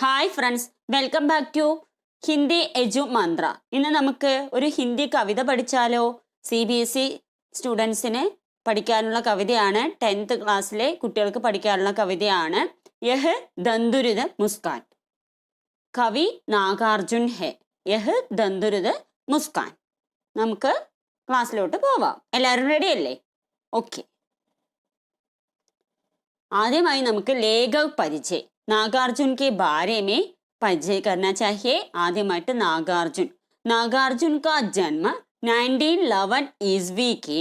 Hi friends, welcome back to Hindi Edu Mantra. ഇന്ന് നമുക്ക് ഒരു ഹിന്ദി കവിത പഠിച്ചാലോ? CBSE സ്റ്റുഡൻസിന് പഠിക്കാനുള്ള കവിതയാണ്. 10th ക്ലാസ്സിലെ കുട്ടികൾക്ക് പഠിക്കാനുള്ള കവിതയാണ്. യഹ് ദന്തുരുത് മുസ്കാൻ. കവി നാഗാർജുൻ ഹെ. യഹ് ദന്തുരുത് മുസ്കാൻ. നമുക്ക് ക്ലാസ്സിലോട്ട് പോവാം. എല്ലാവരും റെഡി അല്ലേ? ഓക്കെ. ആദ്യമായി നമുക്ക് ലേഖക് പരിചയ് नागार्जुन के बारे में परिचय करना चाहिए. आदिमाയിട്ട് नागार्जुन का जन्म 1911 ईस्वी की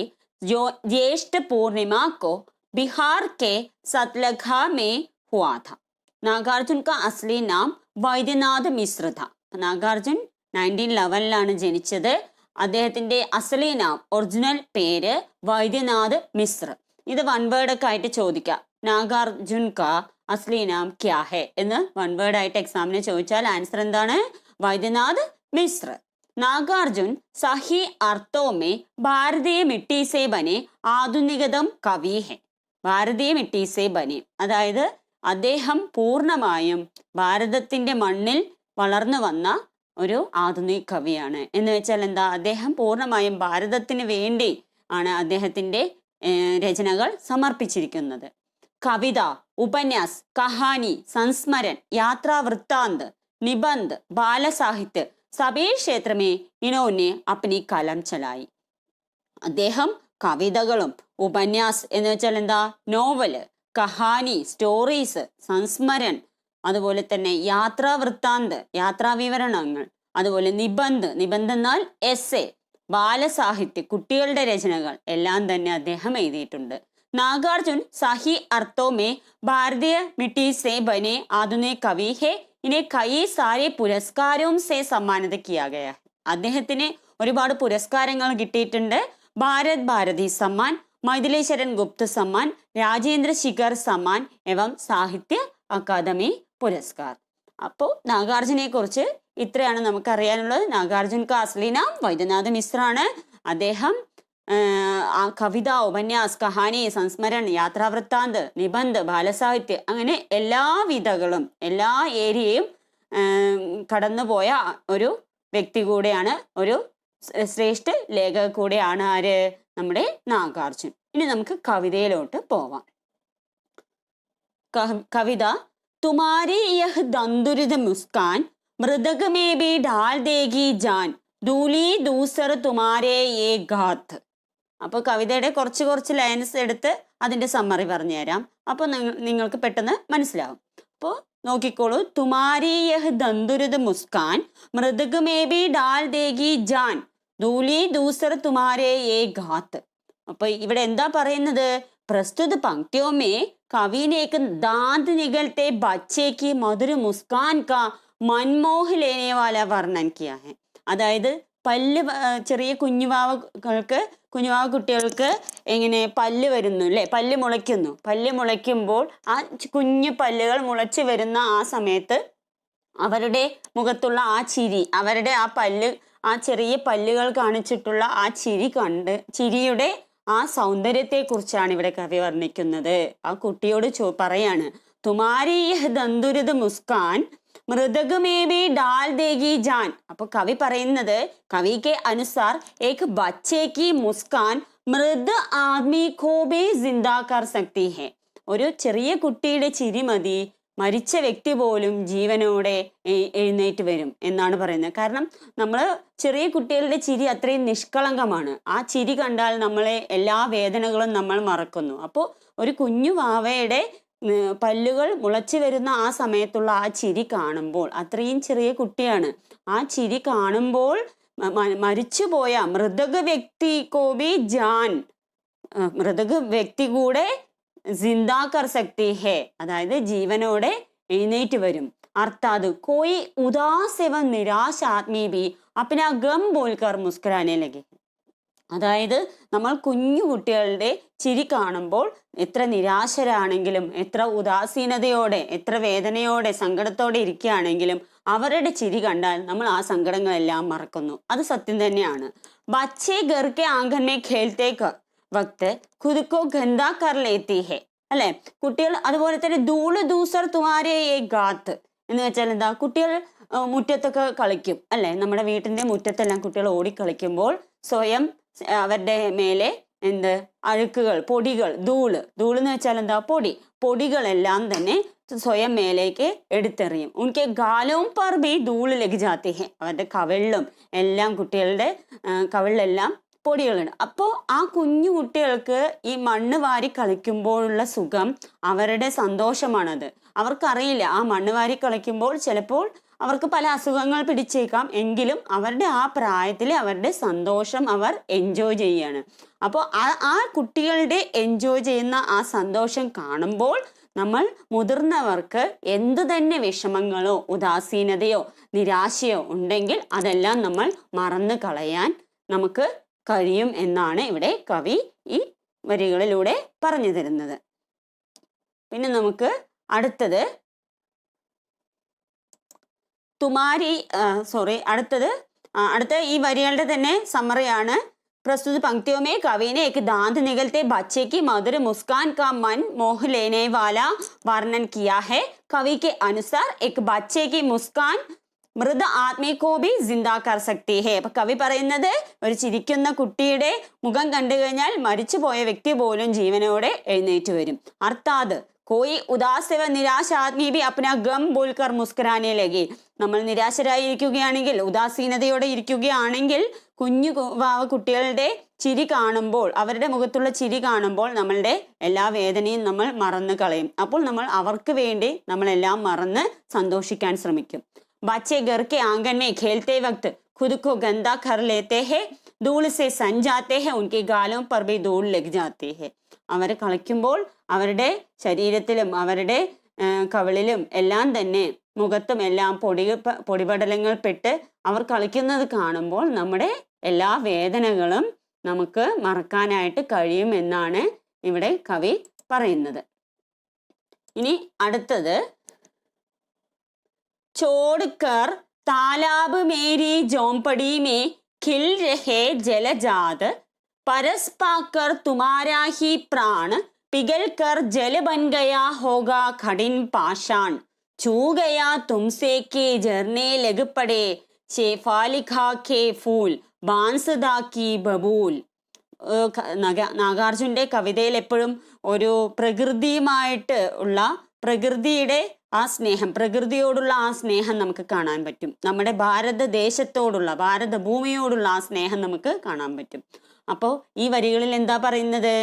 ज्येष्ठ पूर्णिमा को बिहार के सतलखा में हुआ था. नागार्जुन का असली नाम വൈദ്യനാഥ് മിശ്ര था. നാഗാർജുൻ 1911 ജനിച്ചത്. അദ്ദേഹത്തിന്റെ അസലി നാം ഒറിജിനൽ പേര് വൈദ്യനാഥ് മിശ്ര. ഇത് വൺ വേർഡ് ഒക്കെ ആയിട്ട് ചോദിക്കാം. നാഗാർജുൻ കാ അസ്ലി നാം ക്യാ ഹെ എന്ന് വൺ വേർഡ് ആയിട്ട് എക്സാമിന് ചോദിച്ചാൽ ആൻസർ എന്താണ്? വൈദ്യനാഥ് മിശ്ര. നാഗാർജുൻ സഹി അർത്ഥോമേ ഭാരതീയ മിട്ടി സേ ബനെ ആധുനികതം കവി ഹെ. ഭാരതീയ മിട്ടി സേ ബനെ, അതായത് അദ്ദേഹം പൂർണ്ണമായും ഭാരതത്തിന്റെ മണ്ണിൽ വളർന്നു വന്ന ഒരു ആധുനിക കവിയാണ്. എന്ന് വെച്ചാൽ എന്താ? അദ്ദേഹം പൂർണ്ണമായും ഭാരതത്തിന് വേണ്ടി ആണ് അദ്ദേഹത്തിന്റെ രചനകൾ സമർപ്പിച്ചിരിക്കുന്നത്. कविता, उपन्यास, कहानी, संस्मरण, यात्रा वृत्तांत, निबंध, बाल साहित्य सभी क्षेत्र में इन्होंने अपनी कलम चलाई. അദ്ദേഹം കവിതകളും ഉപന്യാസ് എന്ന് വെച്ചാൽ എന്താ? നോവല്, കഹാനി, സ്റ്റോറീസ്, സംസ്മരൺ, അതുപോലെ തന്നെ യാത്രാ വൃത്താന്ത്, യാത്രാ വിവരണങ്ങൾ, അതുപോലെ നിബന്ധ്, എന്നാൽ എസ്സേ, ബാലസാഹിത്യ, കുട്ടികളുടെ രചനകൾ എല്ലാം തന്നെ അദ്ദേഹം എഴുതിയിട്ടുണ്ട്. नागार्जुन सही अर्थों में भारतीय मिट्टी से बने आधुनिक कवि है. इन्हें कई सारे पुरस्कारों से सम्मानित किया गया है. അദ്ദേഹത്തിന് ഒരുപാട് പുരസ്കാരങ്ങൾ കിട്ടിയിട്ടുണ്ട്. ഭാരത് ഭാരതി സമ്മാൻ, മൈഥിലേശ്വരൻ ഗുപ്ത സമ്മാൻ, രാജേന്ദ്ര ശിഖർ സമ്മാൻ എവം സാഹിത്യ അക്കാദമി പുരസ്കാർ. അപ്പോൾ നാഗാർജുനെ കുറിച്ച് ഇത്രയാണ് നമുക്ക് അറിയാനുള്ളത്. നാഗാർജുൻ കാ അസ്ലി നാം വൈദ്യനാഥ് മിശ്ര ആണ്. അദ്ദേഹം കവിത, ഉപന്യാസ്, കഹാനി, സംസ്മരൺ, യാത്രാവൃത്താന്ത്, നിബന്ധ്, ബാലസാഹിത്യ, അങ്ങനെ എല്ലാ വിധകളും എല്ലാ ഏരിയയും കടന്നുപോയ ഒരു വ്യക്തി കൂടെയാണ്, ഒരു ശ്രേഷ്ഠ ലേഖക കൂടെയാണ്. ആര്? നമ്മുടെ നാഗാർജുൻ. ഇനി നമുക്ക് കവിതയിലോട്ട് പോവാം. കവിത തുമാരി യഹ് ദന്തുരിത് മുസ്കാൻ മൃദക് മേ ബി ഡാൽ ദേഗി ജാൻ ദൂലി ദൂസർ തുമാരേ യേ ഗാത്ത്. അപ്പോൾ കവിതയുടെ കുറച്ച് ലൈൻസ് എടുത്ത് അതിന്റെ സമ്മറി പറഞ്ഞുതരാം. അപ്പോൾ നിങ്ങൾക്ക് പെട്ടെന്ന് മനസ്സിലാവും. അപ്പോൾ നോക്കിക്കോളൂ. തുമാരി യഹ് ദന്തുരുത് മുസ്കാൻ മൃദക് മേ ബി ഡാൽ ദേഗി ജാൻ ദൂലി ദൂസർ തുമാരേ യേ ഗാത്ത്. അപ്പൊ ഇവിടെ എന്താ പറയുന്നത്? പ്രസ്തുത പങ്ക്തിയോ മേ കവി ने एक दांत निगलते बच्चे की मधुर मुस्कान का मनमोह लेने वाला वर्णन किया है. അതായത് പല്ല്, ചെറിയ കുഞ്ഞുവാവ കുട്ടികൾക്ക് എങ്ങനെ പല്ല് വരുന്നു അല്ലേ? പല്ല് മുളയ്ക്കുമ്പോൾ ആ കുഞ്ഞു പല്ലുകൾ മുളച്ച് വരുന്ന ആ സമയത്ത് അവരുടെ മുഖത്തുള്ള ആ ചിരി, അവരുടെ ആ ചെറിയ പല്ലുകൾ കാണിച്ചിട്ടുള്ള ആ ചിരിയുടെ ആ സൗന്ദര്യത്തെ കുറിച്ചാണ് ഇവിടെ കവി വർണ്ണിക്കുന്നത്. ആ കുട്ടിയോട് പറയാണ്, തുമാരി ദന്തുരിത് മുസ്കാൻ മൃദക് മേ ബി ഡാൽ ദേഗി ജാൻ. അപ്പൊ കവി പറയുന്നത്, കവിക്ക് അനുസാർ ഏക് ബച്ചേ കി മുസ്കാൻ മൃദ് ആദ്മി കോ ബി ജിന്ദാ കർ സക്തി ഹെ. ഒരു ചെറിയ കുട്ടിയുടെ ചിരി മതി മരിച്ച വ്യക്തി പോലും ജീവനോടെ എഴുന്നേറ്റ് വരും എന്നാണ് പറയുന്നത്. കാരണം നമ്മൾ ചെറിയ കുട്ടികളുടെ ചിരി അത്രയും നിഷ്കളങ്കമാണ്. ആ ചിരി കണ്ടാൽ നമ്മളെ എല്ലാ വേദനകളും നമ്മൾ മറക്കുന്നു. അപ്പോൾ ഒരു കുഞ്ഞു വാവയുടെ പല്ലുകൾ മുളച്ചു വരുന്ന ആ സമയത്തുള്ള ആ ചിരി കാണുമ്പോൾ, അത്രയും ചെറിയ കുട്ടിയാണ്, ആ ചിരി കാണുമ്പോൾ മരിച്ചുപോയ മൃദക് വ്യക്തി കോബി ജാൻ, മൃദക് വ്യക്തി കൂടെ ജിന്ദാ കർ സക്തി ഹെ, അതായത് ജീവനോടെ എഴുന്നേറ്റ് വരും. അർത്ഥാത് കോയി ഉദാസ് എവം നിരാശ ആത്മീ ബി അപ്നാ ഗം ബോൽക്കർ മുസ്കുരാനെ ലഗെ. അതായത് നമ്മൾ കുഞ്ഞു കുട്ടികളുടെ ചിരി കാണുമ്പോൾ എത്ര നിരാശരാണെങ്കിലും, എത്ര ഉദാസീനതയോടെ, എത്ര വേദനയോടെ, സങ്കടത്തോടെ ഇരിക്കുകയാണെങ്കിലും അവരുടെ ചിരി കണ്ടാൽ നമ്മൾ ആ സങ്കടങ്ങളെല്ലാം മറക്കുന്നു. അത് സത്യം തന്നെയാണ്. ബച്ചേ ഘർ കെ ആംഗൻ മേ ഖേൽത്തേ വക്ത് ഖുദ് കോ ഗന്ദാ കർ ലേത്തി ഹെ, അല്ലെ? കുട്ടികൾ അതുപോലെ തന്നെ ധൂള് ദൂസർ തുമാരേ യേ ഗാത്ത്, എന്ന് വെച്ചാൽ എന്താ, കുട്ടികൾ മുറ്റത്തൊക്കെ കളിക്കും അല്ലെ, നമ്മുടെ വീട്ടിന്റെ മുറ്റത്തെല്ലാം കുട്ടികൾ ഓടിക്കളിക്കുമ്പോൾ സ്വയം അവരുടെ മേലെ എന്ത് അഴുക്കുകൾ, പൊടികൾ, ധൂള് എന്ന് വെച്ചാൽ എന്താ, പൊടികളെല്ലാം തന്നെ സ്വയം മേലേക്ക് എടുത്തെറിയും. ഉനക്കെ ഗാലോം പർ ഭി ധൂള് ലഗ് ജാത്തി ഹെ, അവരുടെ കവിളിലും എല്ലാം, കുട്ടികളുടെ കവിളിലെല്ലാം പൊടികളുണ്ട്. അപ്പോൾ ആ കുഞ്ഞു കുട്ടികൾക്ക് ഈ മണ്ണ് വാരി കളിക്കുമ്പോഴുള്ള സുഖം, അവരുടെ സന്തോഷമാണത്. അവർക്കറിയില്ല ആ മണ്ണ് വാരി കളിക്കുമ്പോൾ ചിലപ്പോൾ അവർക്ക് പല അസുഖങ്ങൾ പിടിച്ചേക്കാം, എങ്കിലും അവരുടെ ആ പ്രായത്തിൽ അവരുടെ സന്തോഷം അവർ എൻജോയ് ചെയ്യാണ്. അപ്പോൾ ആ കുട്ടികളുടെ എൻജോയ് ചെയ്യുന്ന ആ സന്തോഷം കാണുമ്പോൾ നമ്മൾ മുതിർന്നവർക്ക് എന്തു തന്നെ വിഷമങ്ങളോ ഉദാസീനതയോ നിരാശയോ ഉണ്ടെങ്കിൽ അതെല്ലാം നമ്മൾ മറന്നു കളയാൻ നമുക്ക് കഴിയും എന്നാണ് ഇവിടെ കവി ഈ വരികളിലൂടെ പറഞ്ഞു തരുന്നത്. പിന്നെ നമുക്ക് അടുത്തത് അടുത്ത ഈ വരികളുടെ തന്നെ സമ്മറിയാണ്. प्रस्तुत पंक्तियों में कवि ने एक दांत निगलते बच्चे की मधुर मुस्कान का मन मोह लेने वाला वर्णन किया है. कवि के अनुसार एक बच्चे की मुस्कान മൃത ആത്മീകോബി ജിന്ദാ കർ സക്തി ഹെ. അപ്പൊ കവി പറയുന്നത് ഒരു ചിരിക്കുന്ന കുട്ടിയുടെ മുഖം കണ്ടു കഴിഞ്ഞാൽ മരിച്ചു പോയ വ്യക്തി പോലും ജീവനോടെ എഴുന്നേറ്റ് വരും. അർത്ഥാത് കോയി ഉദാസ് വ നിരാശ ആദ്മി ഭി അപ്നാ ഗം ബോൽക്കർ മുസ്കുരാനെ ലഗി. നമ്മൾ നിരാശരായിരിക്കുകയാണെങ്കിൽ, ഉദാസീനതയോടെ ഇരിക്കുകയാണെങ്കിൽ കുഞ്ഞു കുട്ടികളുടെ ചിരി കാണുമ്പോൾ, അവരുടെ മുഖത്തുള്ള ചിരി കാണുമ്പോൾ നമ്മളുടെ എല്ലാ വേദനയും നമ്മൾ മറന്നു കളയും. അപ്പോൾ നമ്മൾ അവർക്ക് വേണ്ടി നമ്മളെല്ലാം മറന്ന് സന്തോഷിക്കാൻ ശ്രമിക്കും. बच्चे घर के आंगन में खेलते वक्त खुद को गंदा कर लेते हैं, धूल से सन जाते हैं, उनके गालों पर भी धूल लग जाती है. അവർ കളിക്കുമ്പോൾ അവരുടെ ശരീരത്തിലും അവരുടെ കവിളിലും എല്ലാം തന്നെ മുഖത്തും എല്ലാം പൊടിപടലങ്ങൾ പെട്ട് അവർ കളിക്കുന്നത് കാണുമ്പോൾ നമ്മുടെ എല്ലാ വേദനകളും നമുക്ക് മറക്കാനായിട്ട് കഴിയും എന്നാണ് ഇവിടെ കവി പറയുന്നത്. ഇനി അടുത്തത്, छोड़कर तालाब मेरी झोंपड़ी में खिल रहे जलजात, परस पाकर तुम्हारा ही प्राण पिघल कर जल बन गया होगा कठिन पाषाण, छू गया तुमसे के झरने लग पड़े, शेफालिका के फूल बांसदा की बबूल. നാഗാർജുന്റെ കവിതയിൽ എപ്പോഴും ഒരു പ്രകൃതിയുമായിട്ട് ഉള്ള, പ്രകൃതിയുടെ ആ സ്നേഹം, പ്രകൃതിയോടുള്ള ആ സ്നേഹം നമുക്ക് കാണാൻ പറ്റും. നമ്മുടെ ഭാരതദേശത്തോടുള്ള, ഭാരതഭൂമിയോടുള്ള ആ സ്നേഹം നമുക്ക് കാണാൻ പറ്റും. അപ്പോൾ ഈ വരികളിൽ എന്താ പറയുന്നത്?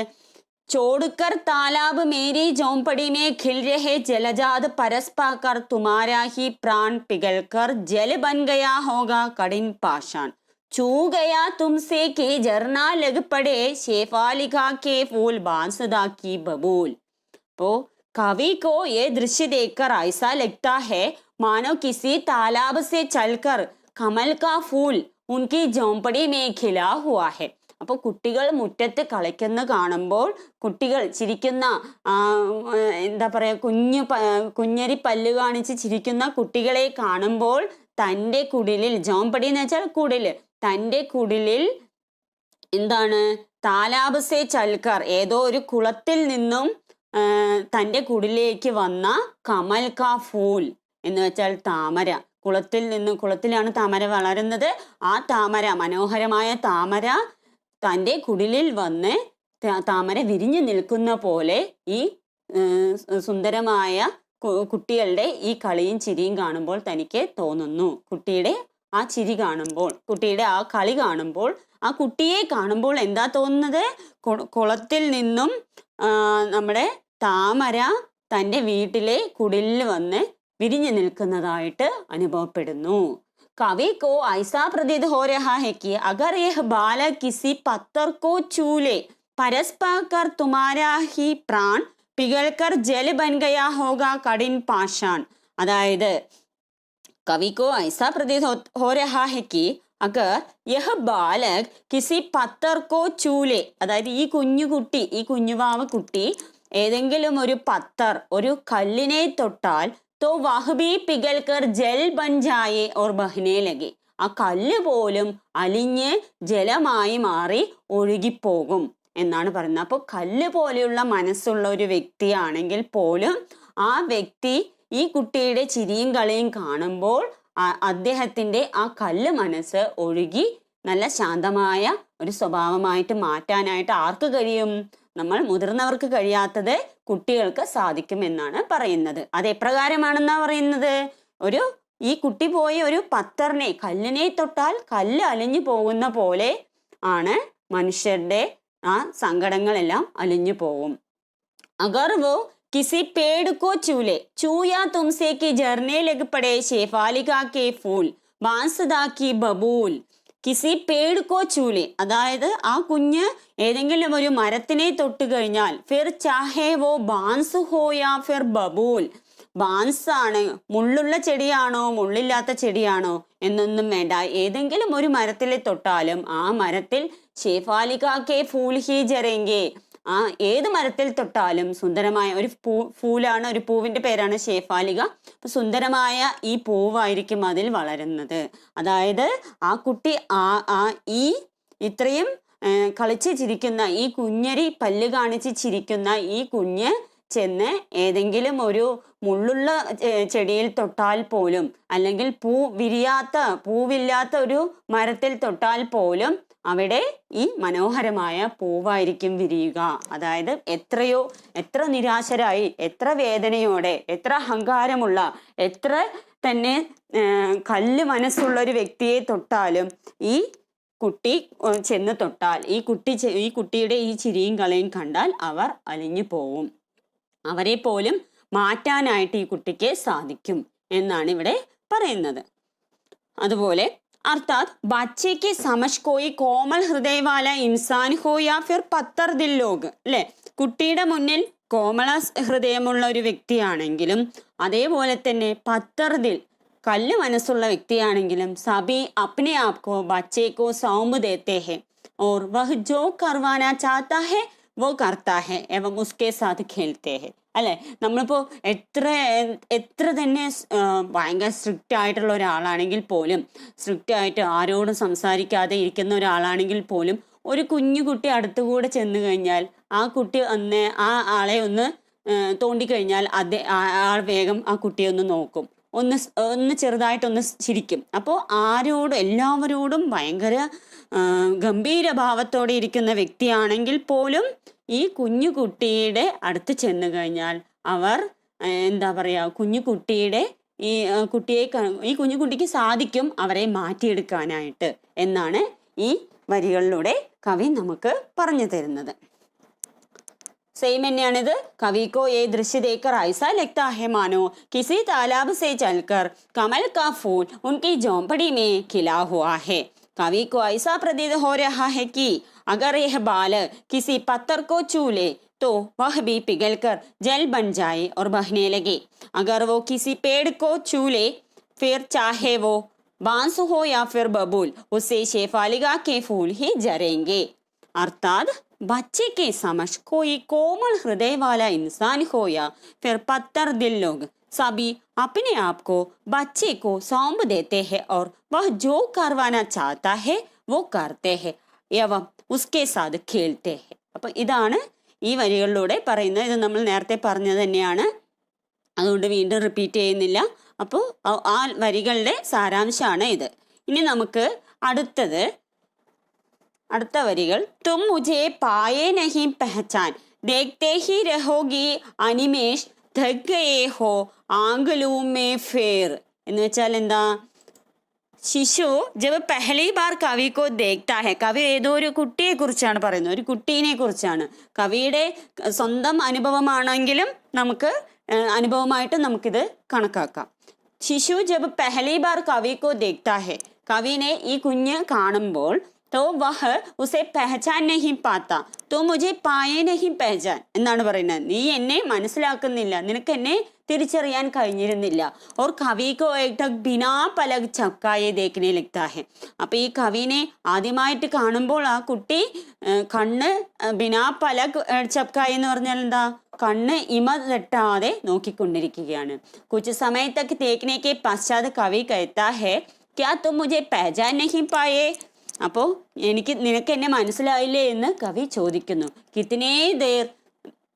ചോടുക്കർ താലാബ് മേരി ജോംപടി മേ ഖിൽ രഹേ ജലജാത് परस पाकर तुम्हारा ही प्राण पिघल कर जल बन गया होगा कठिन पाषाण, छू गया तुमसे के झरना लग पड़े, शेफालिका के फूल बांसदा की बबूल. तो कवि को ये दृश्य देखकर ऐसा लगता है मानो किसी तालाब से चलकर कमल का फूल उनकी झोंपड़ी में खिला हुआ है. അപ്പോൾ കുട്ടികൾ മുറ്റത്ത് കളിക്കുന്ന കാണുമ്പോൾ, കുട്ടികൾ ചിരിക്കുന്ന, എന്താ പറയാ, കുഞ്ഞരി പല്ല് കാണിച്ച് ചിരിക്കുന്ന കുട്ടികളെ കാണുമ്പോൾ തൻ്റെ കുടിലിൽ, ജോംപടി എന്ന് വെച്ചാൽ കുടില്, തൻ്റെ കുടിലിൽ എന്താണ്, താലാബ് സേ ചൽക്കർ, ഏതോ ഒരു കുളത്തിൽ നിന്നും തൻ്റെ കുടിലേക്ക് വന്ന കമൽ കാ ഫൂൽ എന്ന് വെച്ചാൽ താമര, കുളത്തിലാണ് താമര വളരുന്നത്. ആ താമര, മനോഹരമായ താമര തൻ്റെ കുടിലിൽ വന്ന് താമര വിരിഞ്ഞു നിൽക്കുന്ന പോലെ ഈ സുന്ദരമായ കുട്ടികളുടെ ഈ കളിയും ചിരിയും കാണുമ്പോൾ തനിക്ക് തോന്നുന്നു. കുട്ടിയുടെ ആ ചിരി കാണുമ്പോൾ, കുട്ടിയുടെ ആ കളി കാണുമ്പോൾ, ആ കുട്ടിയെ കാണുമ്പോൾ എന്താ തോന്നുന്നത്? കുളത്തിൽ നിന്നും നമ്മുടെ താമര തൻ്റെ വീട്ടിലെ കുടിലിൽ വന്ന് വിരിഞ്ഞു നിൽക്കുന്നതായിട്ട് അനുഭവപ്പെടുന്നു. कवि को ऐसा प्रतीत हो रहा है कि अगर यह बालक किसी पत्थर को छू ले, परस पाकर तुम्हारा ही प्राण पिघल कर जल बन गया होगा कठिन पाषाण. അതായത് कवि को ऐसा प्रतीत हो रहा है कि अगर यह बालक किसी पत्थर को छू ले, അതായത് ഈ കുഞ്ഞുകുട്ടി, ഈ കുഞ്ഞുവാവ കുട്ടി ഏതെങ്കിലും ഒരു പത്തർ, ഒരു കല്ലിനെ തൊട്ടാൽ तो वह भी पिघल कर जल बन जाए और बहने लगे, ആ കല്ല് പോലും അലിഞ്ഞ് ജലമായി മാറി ഒഴുകിപ്പോകും എന്നാണ് പറയുന്നത്. അപ്പോൾ കല്ല് പോലെയുള്ള മനസ്സുള്ള ഒരു വ്യക്തിയാണെങ്കിൽ പോലും ആ വ്യക്തി ഈ കുട്ടിയുടെ ചിരിയും കളിയും കാണുമ്പോൾ അദ്ദേഹത്തിന്റെ ആ കല്ല് മനസ്സ് ഒഴുകി നല്ല ശാന്തമായ ഒരു സ്വഭാവമായിട്ട് മാറ്റാനായിട്ട് ആർക്ക് കഴിയും? നമ്മൾ മുതിർന്നവർക്ക് കഴിയാത്തത് കുട്ടികൾക്ക് സാധിക്കും എന്നാണ് പറയുന്നത്. അത് എപ്രകാരമാണെന്നാ പറയുന്നത്? ഈ കുട്ടി പോയി ഒരു പത്തറിനെ, കല്ലിനെ തൊട്ടാൽ കല്ല് അലിഞ്ഞു പോകുന്ന പോലെ ആണ് മനുഷ്യരുടെ ആ സങ്കടങ്ങളെല്ലാം അലിഞ്ഞു പോവും. अगर वो किसी पेड़ को चूले चूया तुमसे की झरने लग पड़े शेफालिका के फूल बांसदा की बबूल കിസി പേട് കോ ചൂലെ, അതായത് ആ കുഞ്ഞ് ഏതെങ്കിലും ഒരു മരത്തിനെ തൊട്ട് കഴിഞ്ഞാൽ ഫിർ ചാഹേ വോ ബാൻസ് ഹോ യാ ഫിർ ബബൂൽ, ബാൻസ് ആണ്, മുള്ളുള്ള ചെടിയാണോ മുള്ളില്ലാത്ത ചെടിയാണോ എന്നൊന്നും വേണ്ട, ഏതെങ്കിലും ഒരു മരത്തിൽ തൊട്ടാലും ആ മരത്തിൽ ഷേഫാലികാക്കെ ഫൂൽ ഹി ജരേങ്കെ, ആ ഏത് മരത്തിൽ തൊട്ടാലും സുന്ദരമായ ഒരു ഫൂലാണ്, ഒരു പൂവിന്റെ പേരാണ് ഷേഫാലിക. അപ്പൊ സുന്ദരമായ ഈ പൂവായിരിക്കും അതിൽ വളരുന്നത്. അതായത് ആ കുട്ടി ഈ ഇത്രയും കളിച്ച് ചിരിക്കുന്ന ഈ കുഞ്ഞരി പല്ല് കാണിച്ച് ചിരിക്കുന്ന ഈ കുഞ്ഞ് ചെന്ന് ഏതെങ്കിലും ഒരു മുള്ളുള്ള ചെടിയിൽ തൊട്ടാൽ പോലും, അല്ലെങ്കിൽ പൂവില്ലാത്ത ഒരു മരത്തിൽ തൊട്ടാൽ പോലും അവിടെ ഈ മനോഹരമായ പൂവായിരിക്കും വിരിയുക. അതായത് എത്ര നിരാശരായി, എത്ര വേദനയോടെ, എത്ര അഹങ്കാരമുള്ള, എത്ര തന്നെ കല്ല് മനസ്സുള്ള ഒരു വ്യക്തിയെ തൊട്ടാലും ഈ കുട്ടി ചെന്ന് തൊട്ടാൽ, ഈ കുട്ടിയുടെ ഈ ചിരിയും കളിയും കണ്ടാൽ അവർ അലിഞ്ഞു പോവും. അവരെ പോലും മാറ്റാനായിട്ട് ഈ കുട്ടിക്ക് സാധിക്കും എന്നാണ് ഇവിടെ പറയുന്നത്. അതുപോലെ अर्थात बच्चे की समझ कोई कोमल हृदय वाला इंसान हो या फिर पत्थर दिल लोग അല്ലെ, കുട്ടിയുടെ മുന്നിൽ കോമള ഹൃദയമുള്ള ഒരു വ്യക്തിയാണെങ്കിലും അതേപോലെ തന്നെ പത്തർ ദിൽ കല്ല് മനസ്സുള്ള വ്യക്തിയാണെങ്കിലും സബി അപ്നെ ആപ്കോ ബच्चे को सौंप देते हैं और वह जो करवाना चाहता है वो करता है एवं उसके साथ खेलते हैं. അല്ലെ, നമ്മളിപ്പോ എത്ര തന്നെ ഭയങ്കര സ്ട്രിക്റ്റ് ആയിട്ടുള്ള ഒരാളാണെങ്കിൽ പോലും, സ്ട്രിക്റ്റ് ആയിട്ട് ആരോടും സംസാരിക്കാതെ ഇരിക്കുന്ന ഒരാളാണെങ്കിൽ പോലും ഒരു കുഞ്ഞുകുട്ടി അടുത്തുകൂടെ ചെന്ന് കഴിഞ്ഞാൽ ആ കുട്ടി ആ ആളെ ഒന്ന് തോണ്ടിക്കഴിഞ്ഞാൽ ആൾ വേഗം ആ കുട്ടിയെ ഒന്ന് നോക്കും, ഒന്ന് ചെറുതായിട്ടൊന്ന് ചിരിക്കും. അപ്പോൾ എല്ലാവരോടും ഭയങ്കര ഗംഭീര ഭാവത്തോടെ ഇരിക്കുന്ന വ്യക്തിയാണെങ്കിൽ പോലും ഈ കുഞ്ഞുകുട്ടിയുടെ അടുത്ത് ചെന്ന് കഴിഞ്ഞാൽ അവർ എന്താ പറയാ, ഈ കുഞ്ഞുകുട്ടിക്ക് സാധിക്കും അവരെ മാറ്റിയെടുക്കാനായിട്ട് എന്നാണ് ഈ വരികളിലൂടെ കവി നമുക്ക് പറഞ്ഞു തരുന്നത്. സെയിം തന്നെയാണിത്. കവിക്കോ ये दृश्य देखकर ऐसा लगता है मानो किसी तालाब से चलकर कमल का फूल उनकी झोंपड़ी में खिला हुआ है. कवि को ऐसा प्रतीत हो रहा है कि अगर यह बालक किसी पत्थर को छू ले तो वह भी पिघलकर जल बन जाए और बहने लगे. अगर वो किसी पेड़ को छू ले फिर चाहे वो बांस हो या फिर बबूल उससे शेफालिका के फूल ही जरेंगे. अर्थात बच्चे की समझ कोई कोमल हृदय वाला इंसान हो या फिर पत्थर दिल लोग सभी अपने आप को बच्चे को सौंप देते हैं और वह जो करवाना चाहता है वो करते हैं एवं उसके साथ खेलते हैं. അപ്പൊ ഇതാണ് ഈ വരികളിലൂടെ പറയുന്നത്. ഇത് നമ്മൾ നേരത്തെ പറഞ്ഞത് തന്നെയാണ്, അതുകൊണ്ട് വീണ്ടും റിപ്പീറ്റ് ചെയ്യുന്നില്ല. അപ്പോൾ ആ വരികളുടെ സാരാംശമാണ് ഇത്. ഇനി നമുക്ക് അടുത്ത വരികൾ. തും മുझे पाए नहीं पहचान देखते ही रहोगी अनिमेष थक गए हो आंगलू में फेर എന്ന് വെച്ചാൽ എന്താ? ശിശു ജബ് പെഹ്ലി ബാർ കവി കോ ദേഖ്താ ഹെ, കവി ഏതോ ഒരു കുട്ടിയെ കുറിച്ചാണ് പറയുന്നത്, ഒരു കുട്ടീനെ കുറിച്ചാണ്. കവിയുടെ സ്വന്തം അനുഭവമാണെങ്കിലും അനുഭവമായിട്ട് നമുക്കിത് കണക്കാക്കാം. ശിശു ജബ് പെഹ്ലി ബാർ കവി കോ ദേഖ്താ ഹെ, കവിനെ ഈ കുഞ്ഞ് കാണുമ്പോൾ तो वह उसे पहचान नहीं पाता तो मुझे पाए नहीं पहचान എന്നാണ് പറയുന്നത്. നീ എന്നെ മനസ്സിലാക്കുന്നില്ല, നിനക്ക് എന്നെ തിരിച്ചറിയാൻ കഴിഞ്ഞിരുന്നില്ല. और कवि को एक तक बिना पलक झपकाए देखने लगता है. അപ്പൊ ഈ കവിനെ ആദ്യമായിട്ട് കാണുമ്പോൾ ആ കുട്ടി കണ്ണ് ബിനാ പലക് ചപ്കായി എന്ന് പറഞ്ഞാൽ എന്താ? കണ്ണ് ഇമ തട്ടാതെ നോക്കിക്കൊണ്ടിരിക്കുകയാണ്. कुछ समय तक देखने के पश्चात कवि कहता है क्या तुम मुझे पहचान नहीं पाए. അപ്പോൾ നിനക്ക് എന്നെ മനസ്സിലായില്ലേ എന്ന് കവി ചോദിക്കുന്നു. കിത്തനേ ദേർ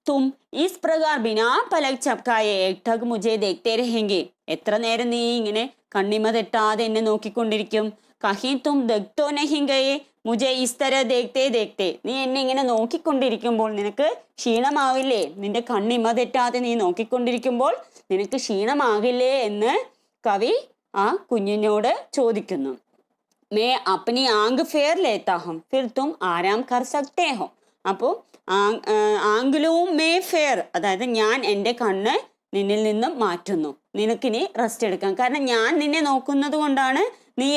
തും ഇസ് പ്രകാർ ബിനാ പലക് ചപ്കായെ ഏക് ടക് മുझे देखते रहेंगे. എത്ര നേരം നീ ഇങ്ങനെ കണ്ണിമ തെറ്റാതെ എന്നെ നോക്കിക്കൊണ്ടിരിക്കും? കഹി തും ദഗ്തോ നഹി ഗയേ മുझे ഇസ് തര ദേഖ്തേ ദേഖ്തേ. നീ എന്നെ ഇങ്ങനെ നോക്കിക്കൊണ്ടിരിക്കുമ്പോൾ നിനക്ക് ക്ഷീണമാവില്ലേ? നിന്റെ കണ്ണിമ തെറ്റാതെ നീ നോക്കിക്കൊണ്ടിരിക്കുമ്പോൾ നിനക്ക് ക്ഷീണമാകില്ലേ എന്ന് കവി ആ കുഞ്ഞിനോട് ചോദിക്കുന്നു. മേ അപ്നി ആങ്ക് ഫേർ ലേത്താ ഹും ഫിർ തും ആരാം കർ സക്തേ ഹോ. അപ്പോൾ ആംഗിലവും മേ ഫെയർ, അതായത് ഞാൻ എൻ്റെ കണ്ണ് നിന്നിൽ നിന്നും മാറ്റുന്നു, നിനക്കിനി റെസ്റ്റ് എടുക്കാം. കാരണം ഞാൻ നിന്നെ നോക്കുന്നത് കൊണ്ടാണ് നീ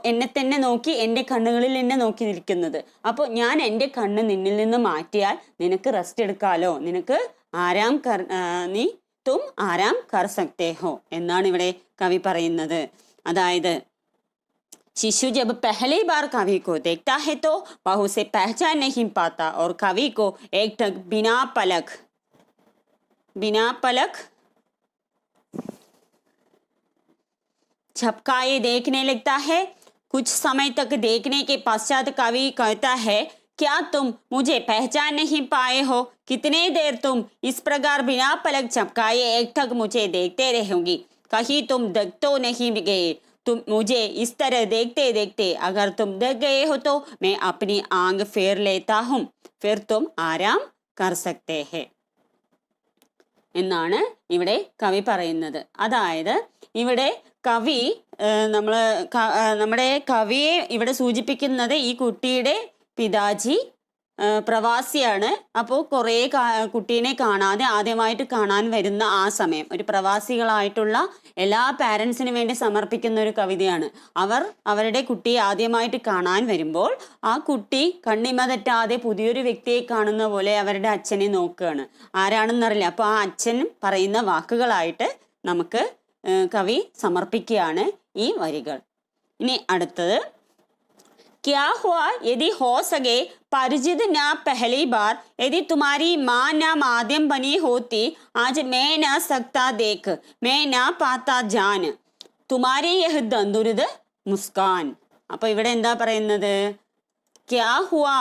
എന്നെ തന്നെ നോക്കി എൻ്റെ കണ്ണുകളിൽ എന്നെ നോക്കി നിൽക്കുന്നത്. അപ്പോൾ ഞാൻ എൻ്റെ കണ്ണ് നിന്നിൽ നിന്ന് മാറ്റിയാൽ നിനക്ക് റെസ്റ്റ് എടുക്കാലോ, നിനക്ക് ആരാം കർ നീ തും ആരാം കർ സക്തേ ഹോ എന്നാണ് ഇവിടെ കവി പറയുന്നത്. അതായത് शिशु जब पहली बार कवि को देखता है तो वह उसे पहचान नहीं पाता और कवि को एक टक बिना पलक झपकाए देखने लगता है. कुछ समय तक देखने के पश्चात कवि कहता है, क्या तुम मुझे पहचान नहीं पाए हो? कितने देर तुम इस प्रकार बिना पलक झपकाए एक टक मुझे देखते रहोगी? कहीं तुम दग तो नहीं गए? तुम मुझे इस तरह देखते देखते अगर तुम दग गए हो तो मैं अपनी आंख फेर लेता हूँ, फिर तुम आराम कर सकते हैं എന്നാണ് ഇവിടെ കവി പറയുന്നത്. അതായത് ഇവിടെ കവി നമ്മുടെ കവിയെ ഇവിടെ സൂചിപ്പിക്കുന്നത് ഈ കുട്ടിയുടെ പിതാജി പ്രവാസിയാണ്. അപ്പോൾ കുറേ കുട്ടീനെ കാണാതെ ആദ്യമായിട്ട് കാണാൻ വരുന്ന ആ സമയം ഒരു പ്രവാസികളായിട്ടുള്ള എല്ലാ പാരൻസിന് വേണ്ടി സമർപ്പിക്കുന്ന ഒരു കവിതയാണ്. അവരുടെ കുട്ടിയെ ആദ്യമായിട്ട് കാണാൻ വരുമ്പോൾ ആ കുട്ടി കണ്ണിമ തെറ്റാതെ പുതിയൊരു വ്യക്തിയെ കാണുന്ന പോലെ അവരുടെ അച്ഛനെ നോക്കുകയാണ്. ആരാണെന്നറിയില്ല. അപ്പോൾ ആ അച്ഛൻ പറയുന്ന വാക്കുകളായിട്ട് നമുക്ക് കവി സമർപ്പിക്കുകയാണ് ഈ വരികൾ. ഇനി അടുത്തത്, क्या हुआ यदि हो सके परिचित न पहली बार, यदि तुम्हारी माँ न माध्यम बनी होती, आज मैं न सकता देख, मैं न पाता जान, तुम्हारी यह दंदुरिद मुस्कान. അപ്പോൾ ഇവിടെ എന്താ പറയുന്നത്? क्या हुआ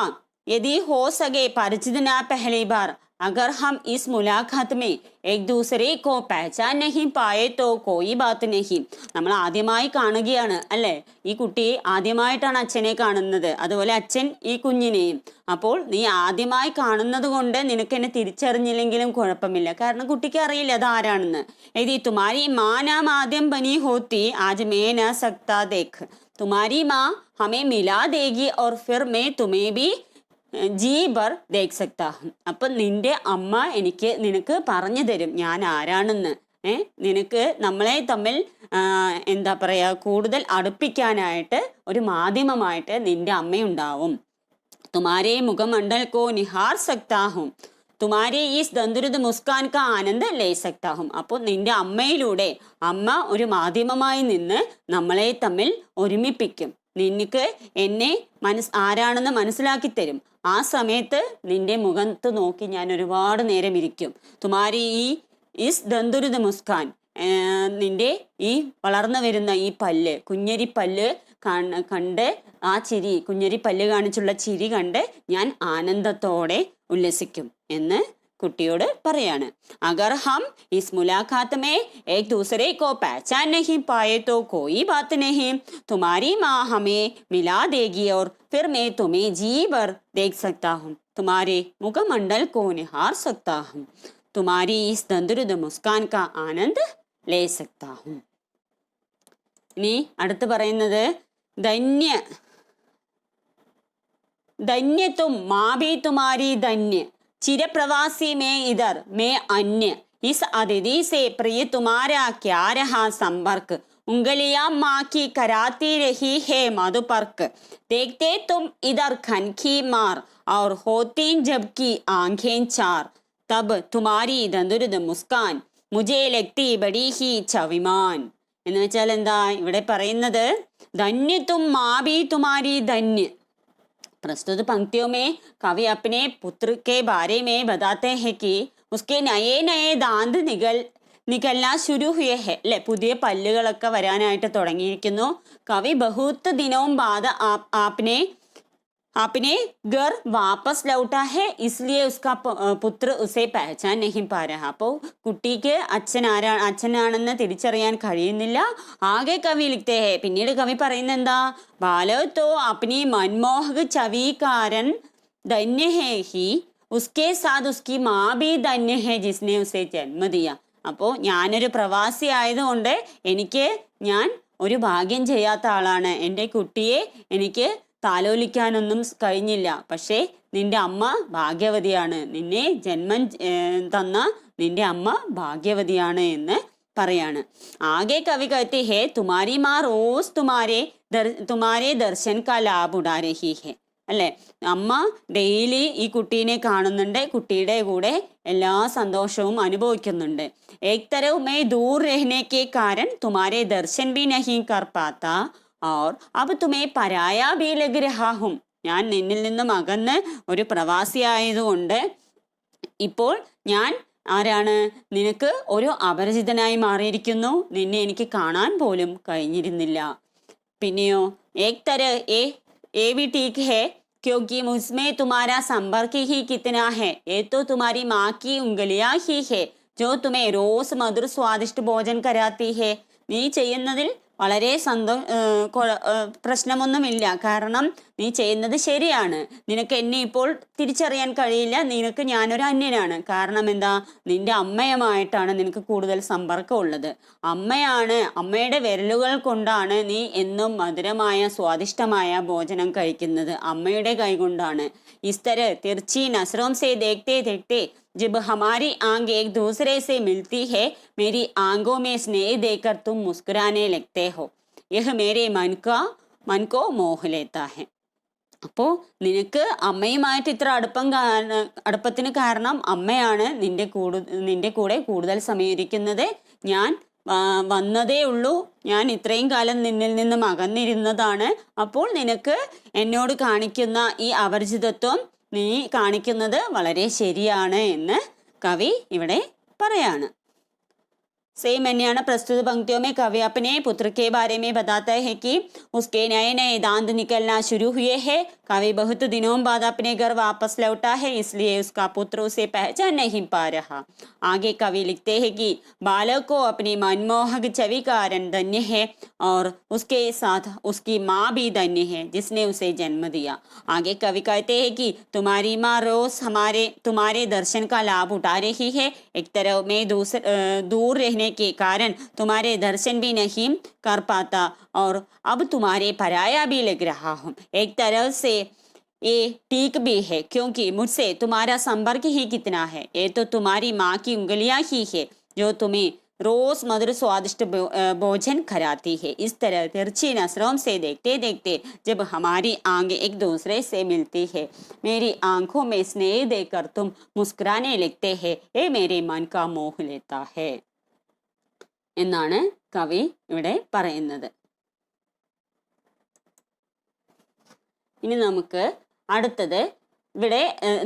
यदि हो सके परिचित न पहली बार, अगर हम इस मुलाकात में एक दूसरे को पहचान नहीं पाए तो कोई बात नहीं. നമ്മൾ ആദ്യമായി കാണുകയാണ് അല്ലേ? ഈ കുട്ടി ആദ്യമായിട്ടാണ് അച്ഛനെ കാണുന്നത്, അതുപോലെ അച്ഛൻ ഈ കുഞ്ഞിനെയും. അപ്പോൾ നീ ആദ്യമായി കാണുന്നത് കൊണ്ട് നിനക്ക് എന്നെ തിരിച്ചറിഞ്ഞില്ലെങ്കിലും കുഴപ്പമില്ല, കാരണം കുട്ടിക്ക് അറിയില്ല അത് ആരാണെന്ന്. यदि तुम्हारी माँ ना माध्यम बनी होती, आज मैं न सकता देख, तुम्हारी माँ हमें मिला देगी और फिर मैं तुम्हें भी ജി ബർ ദേഖ് സക്താ ഹും. അപ്പം നിന്റെ അമ്മ നിനക്ക് പറഞ്ഞു തരും ഞാൻ ആരാണെന്ന്. നിനക്ക് നമ്മളെ തമ്മിൽ എന്താ പറയുക, കൂടുതൽ അടുപ്പിക്കാനായിട്ട് ഒരു മാധ്യമമായിട്ട് നിന്റെ അമ്മയുണ്ടാവും. തുമാരേ മുഖമണ്ഡൽ കോ നിഹാർ സക്താ ഹും, തുമാരേ ഈസ് ദന്തുരുത് മുസ്കാൻ കാ ആനന്ദ് ലേ സക്താ ഹും. അപ്പോൾ നിന്റെ അമ്മയിലൂടെ അമ്മ ഒരു മാധ്യമമായി നിന്ന് നമ്മളെ തമ്മിൽ ഒരുമിപ്പിക്കും. നിനക്ക് എന്നെ ആരാണെന്ന് മനസ്സിലാക്കി തരും. ആ സമയത്ത് നിന്റെ മുഖത്ത് നോക്കി ഞാൻ ഒരുപാട് നേരം ഇരിക്കും. തുമാരി ഈസ് ദന്തുരുത് മുസ്കാൻ, നിന്റെ ഈ വളർന്നു വരുന്ന ഈ പല്ല്, കുഞ്ഞരി പല്ല് കണ്ട് ആ ചിരി, കുഞ്ഞരി പല്ല് കാണിച്ചുള്ള ചിരി കണ്ട് ഞാൻ ആനന്ദത്തോടെ ഉല്ലസിക്കും എന്ന് കുട്ടിയോട് പറയാണ്. अगर हम इस मुलाकात में एक दूसरे को पहचान नहीं पाए तो कोई बात नहीं, तुम्हारी माँ हमें मिला देगी और फिर मैं तुम्हें जी भर देख सकता हूँ, तुम्हारे मुखमंडल को निहार सकता हूँ, तुम्हारी इस दंदुरुद मुस्कान का आनंद ले सकता हूँ. ഇനി അടുത്ത് പറയുന്നത്, ധന്യ തും മാ ഭി തുമാരി ധന്യ, चिरप्रवासी में इधर मैं अन्य, इस अतिथि से प्रिय तुम्हारा क्या रहा संपर्क, उंगलियां माँ की कराती रही है मधुपर्क, देखते तुम इधर खन की मार और होती जबकि आंखें चार, तब तुम्हारी दंदुरुद मुस्कान मुझे लगती बड़ी ही छविमान. എന്ന് വെച്ചാൽ എന്താ ഇവിടെ പറയുന്നത്? ധന്യ തും മാ ഭി തുമാരി ധന്യ. प्रस्तुत पंक्तियों में कवि अपने पुत्र के बारे में बताते हैं कि उसके नए नए दांत निकलना शुरू हुए हैं അല്ലെ, പുതിയ പല്ലുകളൊക്കെ വരാനായിട്ട് തുടങ്ങിയിരിക്കുന്നു. കവി ബഹുത്ത് ദിനവും ബാദ ആപ്നെ अपने घर वापस लौटा है इसलिए उसका പുത്ര ഉസേ പഹചാൻ നഹീ പാ രഹാ. അപ്പോൾ കുട്ടിക്ക് അച്ഛനാണെന്ന് തിരിച്ചറിയാൻ കഴിയുന്നില്ല. ആകെ കവി ലിഖ്തേ ഹേ, പിന്നീട് കവി പറയുന്നത് എന്താ, ബാലോ തോ അപ്നി മൻമോഹക് ചവി കാരൻ ധന്യ ഹേ ഹി ഉസ്കെ സാഥ് ഉസ്കി മാ ഭി ധന്യ ഹേ ജിസ്നെ ഉസേ ജന്മ ദിയ. അപ്പോൾ ഞാനൊരു പ്രവാസി ആയതുകൊണ്ട് ഞാൻ ഒരു ഭാഗ്യം ചെയ്യാത്ത ആളാണ്. എൻ്റെ കുട്ടിയെ എനിക്ക് താലോലിക്കാനൊന്നും കഴിഞ്ഞില്ല. പക്ഷേ നിന്റെ അമ്മ ഭാഗ്യവതിയാണ്, നിന്നെ ജന്മം തന്ന നിന്റെ അമ്മ ഭാഗ്യവതിയാണ് എന്ന് പറയാണ്. ആകെ കവി कहते हैं तुम्हारी माँ रोज तुम्हारे दर्शन का लाभ उड़ा रही है. അല്ലെ, അമ്മ ഡെയിലി ഈ കുട്ടീനെ കാണുന്നുണ്ട്, കുട്ടിയുടെ കൂടെ എല്ലാ സന്തോഷവും അനുഭവിക്കുന്നുണ്ട്. एक तरफ मैं दूर रहने के कारण तुम्हारे दर्शन भी नहीं कर पाता और अब तुम्हें पराया भी लग रहा हूं. ഞാൻ നിന്നിൽ നിന്നും അകന്ന് ഒരു പ്രവാസിയായതുകൊണ്ട് ഇപ്പോൾ ഞാൻ ആരാണ്, നിനക്ക് ഒരു അപരിചിതനായി മാറിയിരിക്കുന്നു, നിന്നെ എനിക്ക് കാണാൻ പോലും കഴിഞ്ഞിരുന്നില്ല. പിന്നെയോ एक तरह ये भी ठीक है क्योंकि मुझमें तुम्हारा संपर्क ही कितना है. ये तो तुम्हारी माँ की उंगलियां ही है जो तुम्हें रोज मधुर स्वादिष्ट भोजन कराती है. നീ ചെയ്യുന്നതിൽ വളരെ പ്രശ്നമൊന്നുമില്ല, കാരണം നീ ചെയ്യുന്നത് ശരിയാണ്. നിനക്ക് എന്നെ ഇപ്പോൾ തിരിച്ചറിയാൻ കഴിയില്ല, നിനക്ക് ഞാനൊരു അന്യനാണ്. കാരണം എന്താ, നിന്റെ അമ്മയുമായിട്ടാണ് നിനക്ക് കൂടുതൽ സമ്പർക്കം ഉള്ളത്. അമ്മയുടെ വിരലുകൾ കൊണ്ടാണ് നീ എന്നും മധുരമായ സ്വാദിഷ്ടമായ ഭോജനം കഴിക്കുന്നത്, അമ്മയുടെ കൈ കൊണ്ടാണ്. इस तरह तिरछी नजरों से देखते देखते जब हमारी आंख एक दूसरे से मिलती है मेरी आंखों में स्नेह देकर तुम मुस्कुराने लगते हो. यह मेरे मन को मोह लेता है. അപ്പോൾ നിനക്ക് അമ്മയുമായിട്ട് ഇത്ര അടുപ്പത്തിന് കാരണം അമ്മയാണ്. നിന്റെ കൂടെ കൂടുതൽ സമയം ഇരിക്കുന്നത്. ഞാൻ വന്നതേ ഉള്ളൂ, ഞാൻ ഇത്രയും കാലം നിന്നിൽ നിന്നും അകന്നിരുന്നതാണ്. അപ്പോൾ നിനക്ക് എന്നോട് കാണിക്കുന്ന ഈ അപരിചിതത്വം നീ കാണിക്കുന്നത് വളരെ ശരിയാണ് എന്ന് കവി ഇവിടെ പറയാണ്. सेम अन्य प्रस्तुत पंक्तियों में कवि अपने पुत्र के बारे में बताता है कि उसके नए नए दांत निकलना शुरू हुए हैं. कवि बहुत दिनों बाद अपने घर वापस लौटा है इसलिए उसका पुत्र उसे पहचान नहीं पा रहा. आगे कवि लिखते हैं कि बालक को अपनी मनमोहक छवि कारण धन्य है और उसके साथ उसकी माँ भी धन्य है जिसने उसे जन्म दिया. आगे कवि कहते हैं कि तुम्हारी माँ रोज तुम्हारे दर्शन का लाभ उठा रही है. एक तरफ में दूर रहने के कारण तुम्हारे दर्शन भी नहीं कर पाता और अब तुम्हारे पराया भी लग रहा हूँ. एक तरह से ये ठीक भी है क्योंकि मुझसे तुम्हारा संपर्क ही कितना है. ये तो तुम्हारी माँ की उंगलियां ही है जो तुम्हें रोज मधुर स्वादिष्ट भोजन कराती है. इस तरह तिरछी नजरों से देखते देखते जब हमारी आंखें एक दूसरे से मिलती है मेरी आंखों में स्नेह देकर तुम मुस्कुराने लगते हैं. ये मेरे मन का मोह लेता है എന്നാണ് കവി ഇവിടെ പറയുന്നത്. ഇനി നമുക്ക് അടുത്തത് ഇവിടെ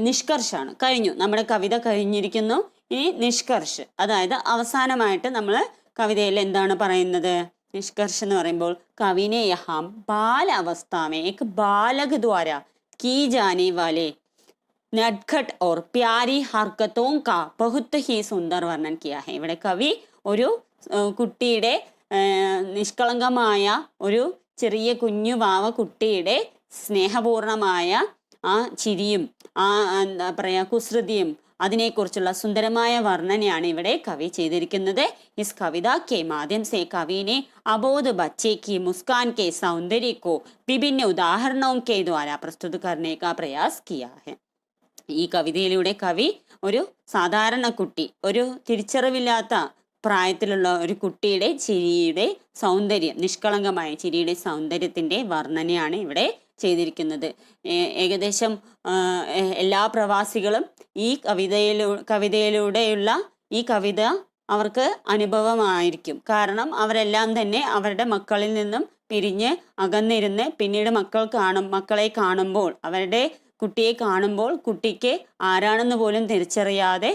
നിഷ്കർഷാണ്. കഴിഞ്ഞു, നമ്മുടെ കവിത കഴിഞ്ഞിരിക്കുന്നു. ഇനി നിഷ്കർഷ്, അതായത് അവസാനമായിട്ട് നമ്മൾ കവിതയിൽ എന്താണ് പറയുന്നത്. നിഷ്കർഷ് എന്ന് പറയുമ്പോൾ കവിനെ യഹാം ബാല അവസ്ഥാമേ एक बालक द्वारा की जाने वाले नटखट और प्यारी हरकतों का बहुत ही सुंदर वर्णन किया है. ഇവിടെ കവി ഒരു കുട്ടിയുടെ നിഷ്കളങ്കമായ ഒരു ചെറിയ കുഞ്ഞു വാവ കുട്ടിയുടെ സ്നേഹപൂർണമായ ആ ചിരിയും ആ എന്താ പറയുക കുസൃതിയും അതിനെക്കുറിച്ചുള്ള സുന്ദരമായ വർണ്ണനയാണ് ഇവിടെ കവി ചെയ്തിരിക്കുന്നത്. इस कविता के माध्यम से कवि ने अबोध बच्चे की मुस्कान के सौंदर्य को विभिन्न उदाहरणों के द्वारा प्रस्तुत करने का प्रयास किया है. ഈ കവിതയിലൂടെ കവി ഒരു സാധാരണ കുട്ടി, ഒരു തിരിച്ചറിവില്ലാത്ത പ്രായത്തിലുള്ള ഒരു കുട്ടിയുടെ ചിരിയുടെ സൗന്ദര്യം, നിഷ്കളങ്കമായ ചിരിയുടെ സൗന്ദര്യത്തിന്റെ വർണ്ണനയാണ് ഇവിടെ ചെയ്തിരിക്കുന്നത്. ഏകദേശം എല്ലാ പ്രവാസികളും ഈ കവിതയിലൂടെയുള്ള ഈ കവിത അവർക്ക് അനുഭവമായിരിക്കും. കാരണം അവരെല്ലാം തന്നെ അവരുടെ മക്കളിൽ നിന്നും പിരിഞ്ഞ് അകന്നിരുന്ന് പിന്നീട് മക്കളെ കാണുമ്പോൾ കുട്ടിയെ കാണുമ്പോൾ കുട്ടിക്ക് ആരാണെന്ന് പോലും തിരിച്ചറിയാതെ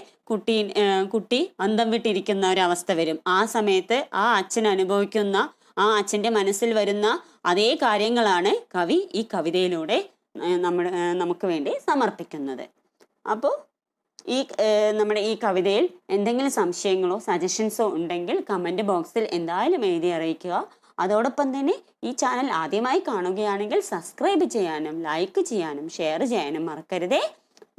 കുട്ടി അന്തം വിട്ടിരിക്കുന്ന ഒരവസ്ഥ വരും. ആ സമയത്ത് ആ അച്ഛൻ അനുഭവിക്കുന്ന, ആ അച്ഛൻ്റെ മനസ്സിൽ വരുന്ന അതേ കാര്യങ്ങളാണ് കവി ഈ കവിതയിലൂടെ നമുക്ക് വേണ്ടി സമർപ്പിക്കുന്നത്. അപ്പോൾ നമ്മുടെ ഈ കവിതയിൽ എന്തെങ്കിലും സംശയങ്ങളോ സജഷൻസോ ഉണ്ടെങ്കിൽ കമൻറ്റ് ബോക്സിൽ എന്തായാലും എഴുതി അറിയിക്കുക. അതോടൊപ്പം തന്നെ ഈ ചാനൽ ആദ്യമായി കാണുകയാണെങ്കിൽ സബ്സ്ക്രൈബ് ചെയ്യാനും ലൈക്ക് ചെയ്യാനും ഷെയർ ചെയ്യാനും മറക്കരുതേ.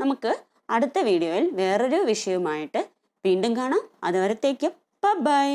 നമുക്ക് അടുത്ത വീഡിയോയിൽ വേറൊരു വിഷയവുമായിട്ട് വീണ്ടും കാണാം. അതുവരത്തേക്കും ബൈ.